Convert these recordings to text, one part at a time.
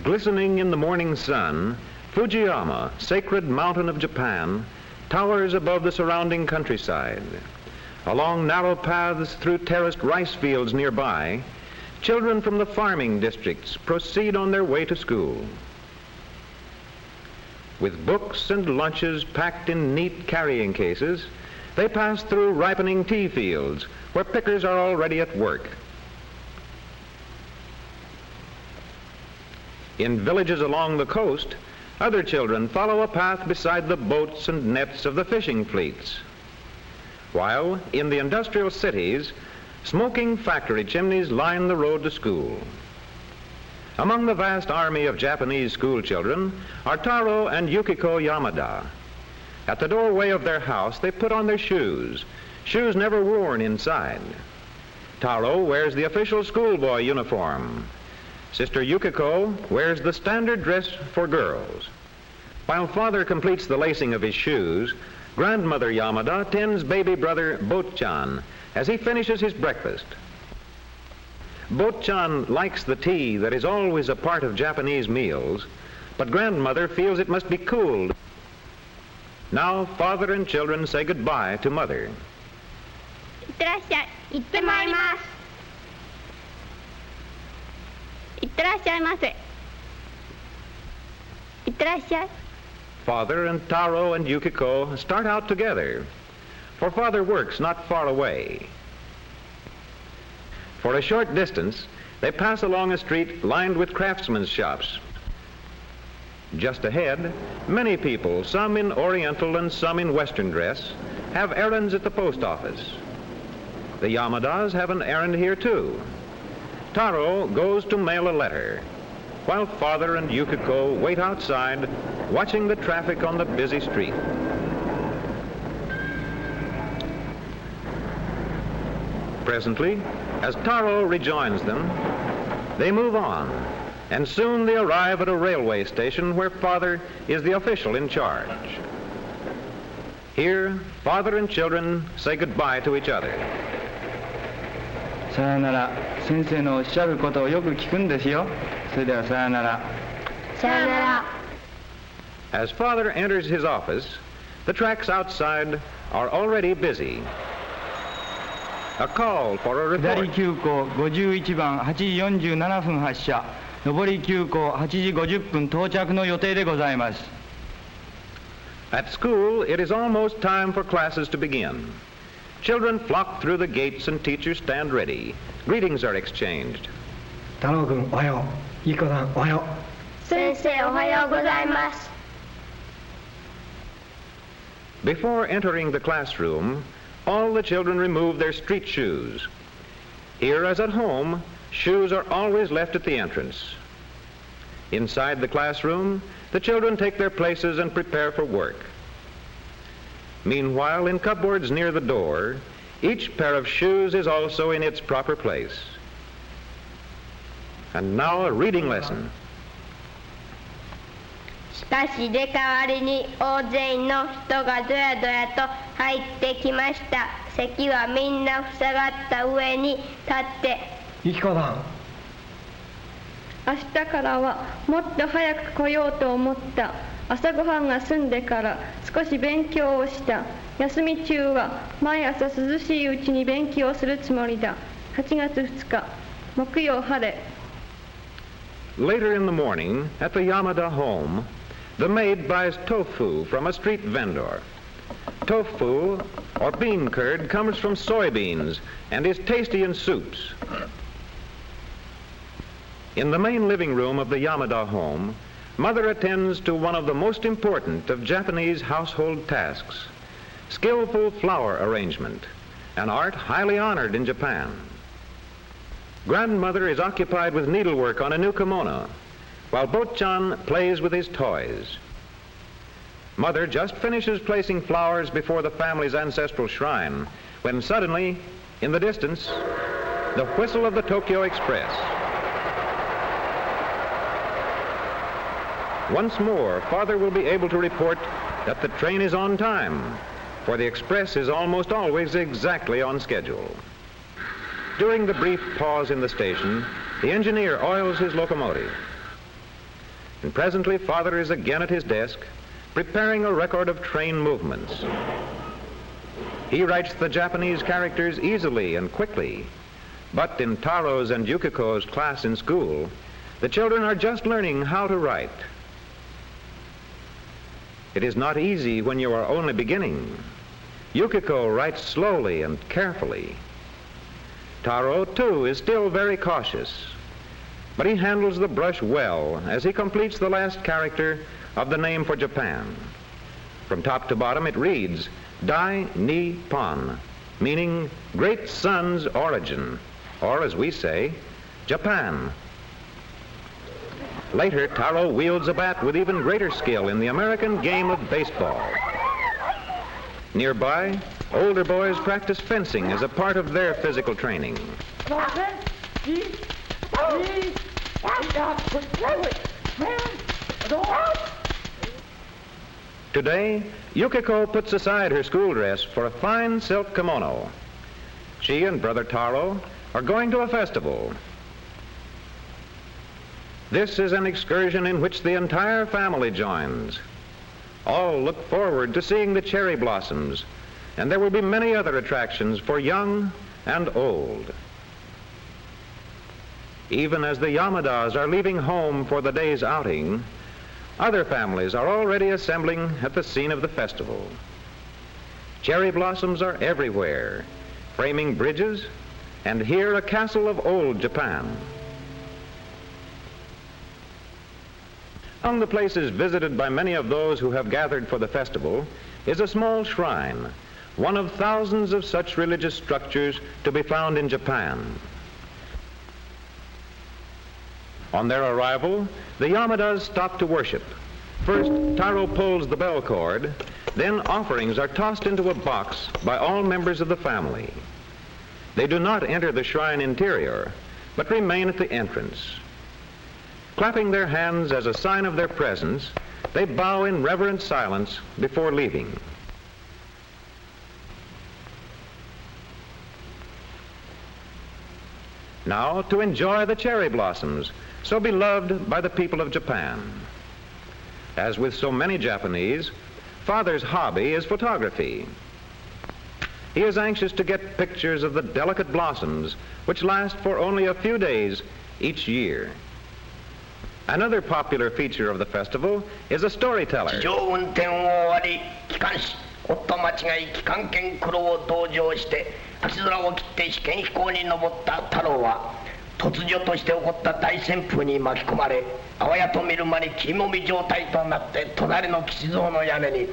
Glistening in the morning sun, Fujiyama, sacred mountain of Japan, towers above the surrounding countryside. Along narrow paths through terraced rice fields nearby, children from the farming districts proceed on their way to school. With books and lunches packed in neat carrying cases, they pass through ripening tea fields where pickers are already at work. In villages along the coast, other children follow a path beside the boats and nets of the fishing fleets. While in the industrial cities, smoking factory chimneys line the road to school. Among the vast army of Japanese school children are Taro and Yukiko Yamada. At the doorway of their house, they put on their shoes never worn inside. Taro wears the official schoolboy uniform. Sister Yukiko wears the standard dress for girls. While father completes the lacing of his shoes, grandmother Yamada tends baby brother Botchan as he finishes his breakfast. Botchan likes the tea that is always a part of Japanese meals, but grandmother feels it must be cooled. Now father and children say goodbye to mother. いってらっしゃい。行ってまいります。いってらっしゃいませ。いってらっしゃい。 Father and Taro and Yukiko start out together, for father works not far away. For a short distance, they pass along a street lined with craftsmen's shops. Just ahead, many people, some in Oriental and some in Western dress, have errands at the post office. The Yamadas have an errand here too. Taro goes to mail a letter, while father and Yukiko wait outside, watching the traffic on the busy street. Presently, as Taro rejoins them, they move on, and soon they arrive at a railway station where father is the official in charge. Here, father and children say goodbye to each other. さよなら。先生のおっしゃることをよく聞くんですよ。それではさよなら。さよなら。 As father enters his office, the tracks outside are already busy. A call for a 下り report. 急行51番8時47分発車。上り急行8時50分到着の予定でございます。 At school, it is almost time for classes to begin. Children flock through the gates and teachers stand ready. Greetings are exchanged. 太郎君おはよう。ゆきこさんおはよう。先生おはようございます。 Before entering the classroom, all the children remove their street shoes. Here, as at home, shoes are always left at the entrance. Inside the classroom, the children take their places and prepare for work. Meanwhile, in cupboards near the door, each pair of shoes is also in its proper place. And now a reading lesson. しかし出代わりに大勢の人がどやどやと入ってきました。席はみんな塞がった上に立って。ゆきこさん。明日からはもっと早く来ようと思った。朝ごはんが済んでから少し勉強をした。休み中は毎朝涼しいうちに勉強するつもりだ。8月2日木曜晴れ。 Later in the morning, at the Yamada home, the maid buys tofu from a street vendor. Tofu, or bean curd, comes from soybeans and is tasty in soups. In the main living room of the Yamada home, mother attends to one of the most important of Japanese household tasks, skillful flower arrangement, an art highly honored in Japan. Grandmother is occupied with needlework on a new kimono, while Botchan plays with his toys. Mother just finishes placing flowers before the family's ancestral shrine, when suddenly, in the distance, the whistle of the Tokyo Express. Once more, father will be able to report that the train is on time, for the express is almost always exactly on schedule. During the brief pause in the station, the engineer oils his locomotive. And presently, Father is again at his desk, preparing a record of train movements. He writes the Japanese characters easily and quickly, but in Taro's and Yukiko's class in school, the children are just learning how to write. It is not easy when you are only beginning. Yukiko writes slowly and carefully. Taro, too, is still very cautious, but he handles the brush well as he completes the last character of the name for Japan. From top to bottom it reads, Dai Nippon, meaning great sun's origin, or as we say, Japan. Later, Taro wields a bat with even greater skill in the American game of baseball. Nearby, older boys practice fencing as a part of their physical training. Today, Yukiko puts aside her school dress for a fine silk kimono. She and Brother Taro are going to a festival. This is an excursion in which the entire family joins. All look forward to seeing the cherry blossoms, and there will be many other attractions for young and old. Even as the Yamadas are leaving home for the day's outing, other families are already assembling at the scene of the festival. Cherry blossoms are everywhere, framing bridges, and here a castle of old Japan. Among the places visited by many of those who have gathered for the festival is a small shrine, one of thousands of such religious structures to be found in Japan. On their arrival, the Yamadas stop to worship. First, Taro pulls the bell cord, then offerings are tossed into a box by all members of the family. They do not enter the shrine interior, but remain at the entrance. Clapping their hands as a sign of their presence, they bow in reverent silence before leaving. Now to enjoy the cherry blossoms, so beloved by the people of Japan. As with so many Japanese, Father's hobby is photography. He is anxious to get pictures of the delicate blossoms, which last for only a few days each year. Another popular feature of the festival is a storyteller. 地上運転を終わり機関士夫間違い機関券黒を登場して秋空を切って試験飛行に登った太郎は突如として起こった大旋風に巻き込まれあわやと見る間に切りもみ状態となって隣の吉蔵の屋根に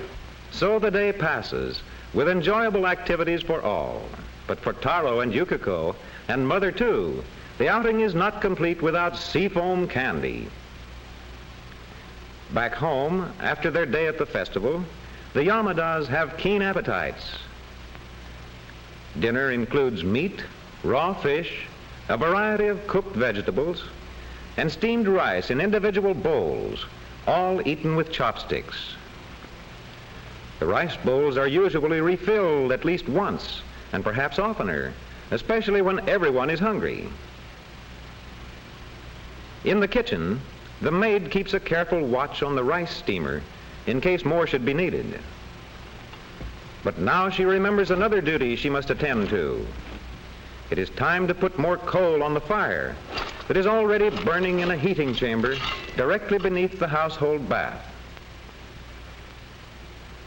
So the day passes with enjoyable activities for all. But for Taro and Yukiko, and Mother too, the outing is not complete without seafoam candy. Back home, after their day at the festival, the Yamadas have keen appetites. Dinner includes meat, raw fish, a variety of cooked vegetables, and steamed rice in individual bowls, all eaten with chopsticks. The rice bowls are usually refilled at least once, and perhaps oftener, especially when everyone is hungry. In the kitchen, the maid keeps a careful watch on the rice steamer in case more should be needed. But now she remembers another duty she must attend to. It is time to put more coal on the fire that is already burning in a heating chamber directly beneath the household bath.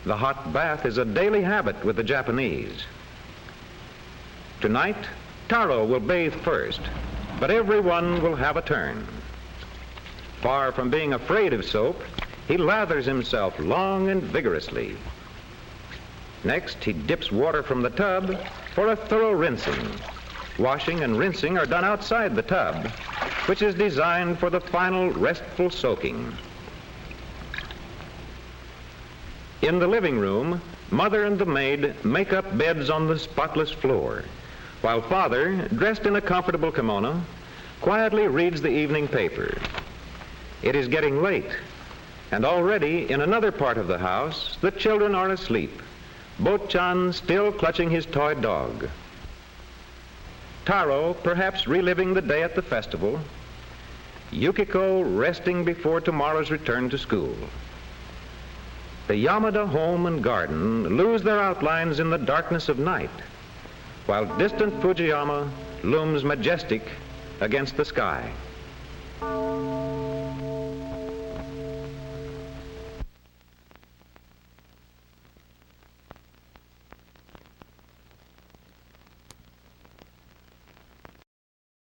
The hot bath is a daily habit with the Japanese. Tonight, Taro will bathe first, but everyone will have a turn. Far from being afraid of soap, he lathers himself long and vigorously. Next, he dips water from the tub for a thorough rinsing. Washing and rinsing are done outside the tub, which is designed for the final restful soaking. In the living room, Mother and the maid make up beds on the spotless floor, while Father, dressed in a comfortable kimono, quietly reads the evening paper. It is getting late, and already in another part of the house, the children are asleep, Bo-chan still clutching his toy dog. Taro, perhaps reliving the day at the festival, Yukiko resting before tomorrow's return to school. The Yamada home and garden lose their outlines in the darkness of night, while distant Fujiyama looms majestic against the sky.